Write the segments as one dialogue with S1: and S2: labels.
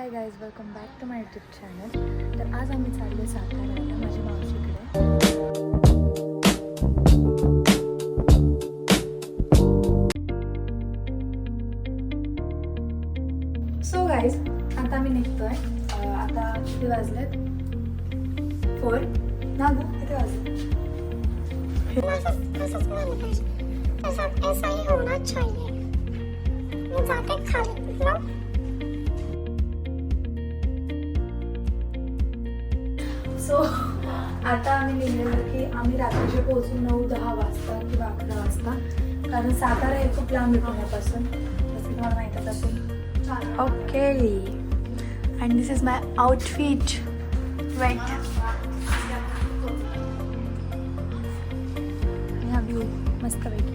S1: High guys, welcome back to my YouTube channel. तर आज आम्ही चाललो साताऱ्याला माझ्या मावशीकडे. सो गाईज, आता आम्ही निघतोय. आता किती वाजलेत? 4 नागू किती वाजले?
S2: ऐसा ही होना चाहिए. मैं जाते खाली
S1: सो आता आम्ही निघलेलो की आम्ही रात्रीचे पोहोचू 9-10 वाजता किंवा 11 वाजता, कारण सातारा हे खूप लांब आहे पुण्यापासून, तसं तुम्हाला माहीतच असेल. Okay, and this is my outfit. Right, हा व्ह्यू मस्त पैकी.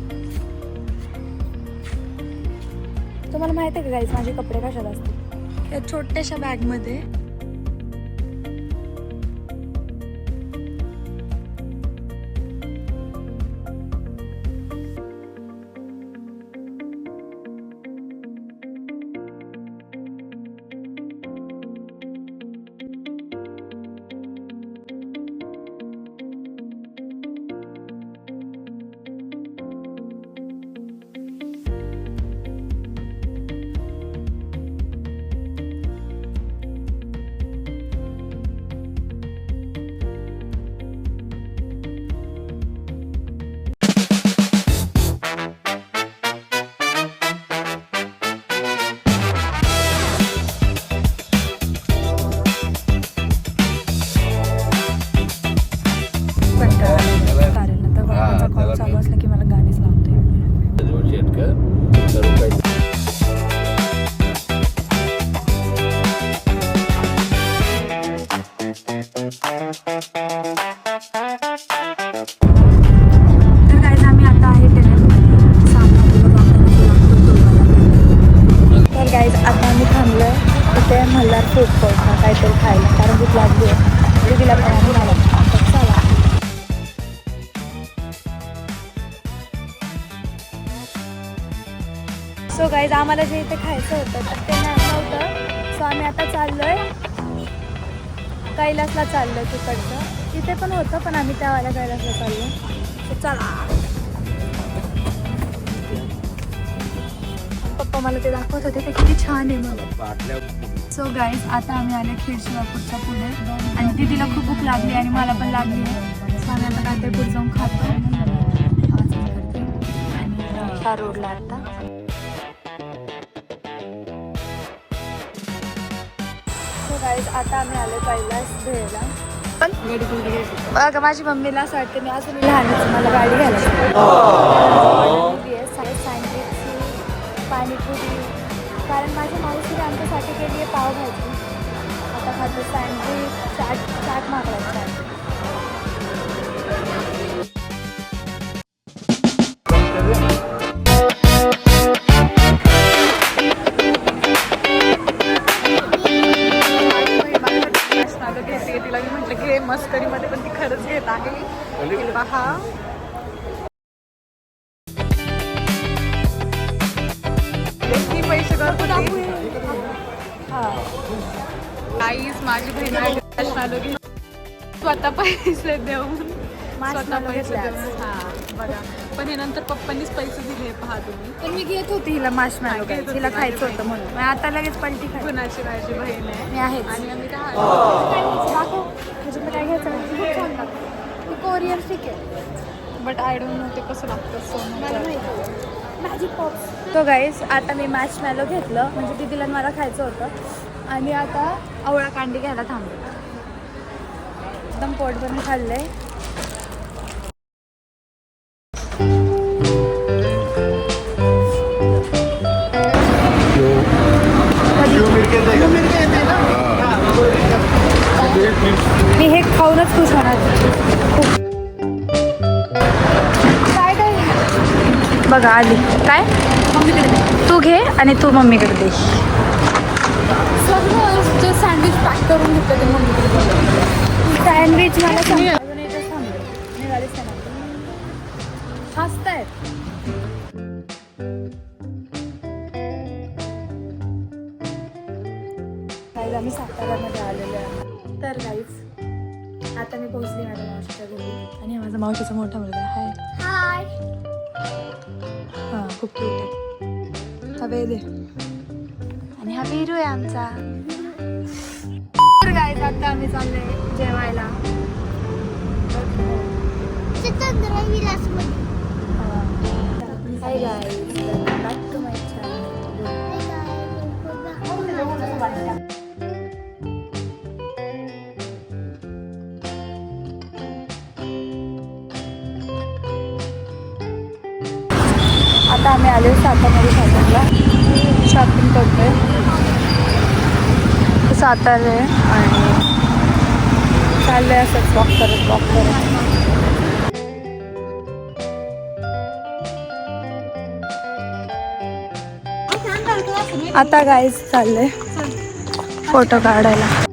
S1: तुम्हाला माहिती आहे का गाईज, माझे कपडे कशात असतात? या छोट्याशा बॅगमध्ये. चालू असलं की मला गाणीच लावते. तर गाईज, आम्ही आता आहे तर गाईज, आता आम्ही थांबलोय तिथे मल्हार फूड कोर्टला काहीतरी खायला, कारण भूक लागली आहे. तिला पण आम्ही मला चला. सो गाईज, आम्हाला जे इथे खायचं होतं तर ते नव्हतं. सो आम्ही आता चाललोय कैलासला, चाललोय तिकडचं. तिथे पण होतं पण आम्ही त्यावाल्या कैलासला चाललो. सो चला. पप्पा मला ते दाखवत होते, ते किती छान आहे मला. सो गाईज, आता आम्ही आले खिरशिवापूरच्या पुढे आणि दीदीला खूप भूक लागली आणि मला पण लागली आहे. सो आम्ही आता काहीतरी पुढे जाऊन खातो आणि त्या रोडला आता. गाईज, आता आम्ही आलो कैलास भेळला. बघा, माझी मम्मीला असं वाटतं मी अजून लहानच, मला गाडी घ्यायला. सँडविच, पाणीपुरी, कारण माझी मावशीने आमच्यासाठी केली आहे पावभाजी. आता खातो सँडविच, चाट मागवायचा. तिला मी म्हटलं घे मस्करीमध्ये, पण ती खरंच घेत आहे. पहा, पैसे करतो. काहीच माझी बहीण स्वतः पैसे देऊन स्वतः पैसे देऊन. हा बघा, पण हे नंतर पप्पांनीच पैसे दिले. पहा तुम्ही. पण मी घेत होती हिला मार्शमॅलो, तिला खायचं होतं म्हणून. आता लगेच पलटी खायची. कुणाची माझी बहीण आहे मी आहे आणि आम्ही काय काय घ्यायचं खूप छान लागतं. ती कोरियन ठीक आहे, बट आय डोंट नो ते कसं लागतं. मला माहिती माझी पॉप्स. तो गाईज, आता मी मार्शमॅलो घेतलं, म्हणजे दीदीला मला खायचं होतं. आणि आता आवळा कांडी घ्यायला थांबलो. एकदम पोट भरून खाल्लंय. मी हे खाऊनच खुश होणार. काय काय बघा आली. काय मम्मीकडे तू घे आणि तू मम्मीकडे दे. सगळं जे सँडविच पॅक करून घेतलं ते मम्मीकडे. सँडविच मला हसतायत.
S3: गाईज आम्ही साताऱ्यामध्ये आलेलो आहे. तर गाईज आता मी पोहोचली माझ्या मावशीच्या घरी आणि हा माझा मावशीचा मोठा मुलगा आहे.
S2: हाय.
S3: हां खूप क्यूट आहे. हा वेद आहे आणि हा वीरू आहे आमचा. तर गाईज आता आम्ही चाललोय जेवायला.
S2: चित्रंजन विलासमध्ये.
S3: Hi guys, welcome back to my channel. आता आम्ही आलो सातारमध्ये शॉपिंगला. शॉपिंग करतोय सातारा आहे आणि चाललंय असंच वॉक करत. आता गाईज चाललंय फोटो काढायला.